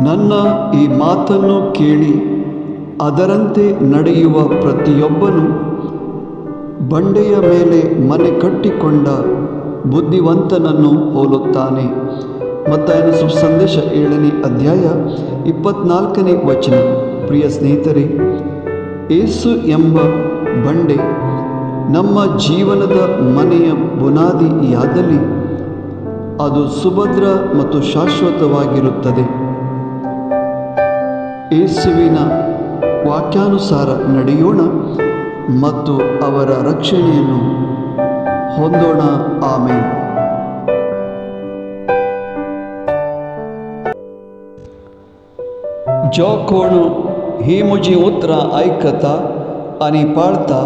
ನನ್ನ ಈ ಮಾತನ್ನು ಕೇಳಿ ಅದರಂತೆ ನಡೆಯುವ ಪ್ರತಿಯೊಬ್ಬನು ಬಂಡೆಯ ಮೇಲೆ ಮನೆ ಕಟ್ಟಿಕೊಂಡ ಬುದ್ಧಿವಂತನನ್ನು ಹೋಲುತ್ತಾನೆ. ಮತ್ತಾಯನ ಸುಸಂದೇಶ 7ನೇ ಅಧ್ಯಾಯ 24ನೇ ವಚನ. ಪ್ರಿಯ ಸ್ನೇಹಿತರೆ, ಯೇಸು ಎಂಬ ಬಂಡೆ ನಮ್ಮ ಜೀವನದ ಮನೆಯ ಬುನಾದಿಯಾದಲ್ಲಿ ಅದು ಸುಭದ್ರ ಮತ್ತು ಶಾಶ್ವತವಾಗಿರುತ್ತದೆ. ಯೇಸುವಿನ ವಾಕ್ಯಾನುಸಾರ ನಡೆಯೋಣ ಮತ್ತು ಅವರ ರಕ್ಷಣೆಯನ್ನು ಹೊಂದೋಣ. ಆಮೆನ್. जो कोण ही म्हजी उतरां आयकता आनी पाळता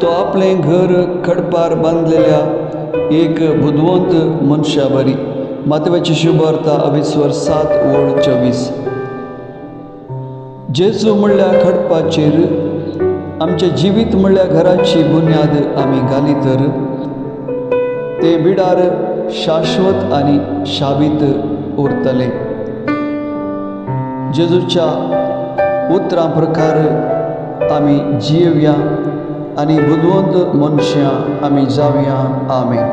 तो आपलें घर खडपार बांदलेल्या एक बुदवंत मनशा बरी. मातव्याची शुभवार्ता 20:7-24. जेजू म्हणल्यार खडपाचेर आमचें जिवीत म्हणल्यार घराची बुन्याद आमी घाली तर तें बिडार शाश्वत आनी शाबीत उरतलें. जेजूच्या उतरां प्रकार आमी जियेवया आनी बुदवंत मनशां आमी जावया. आमेन.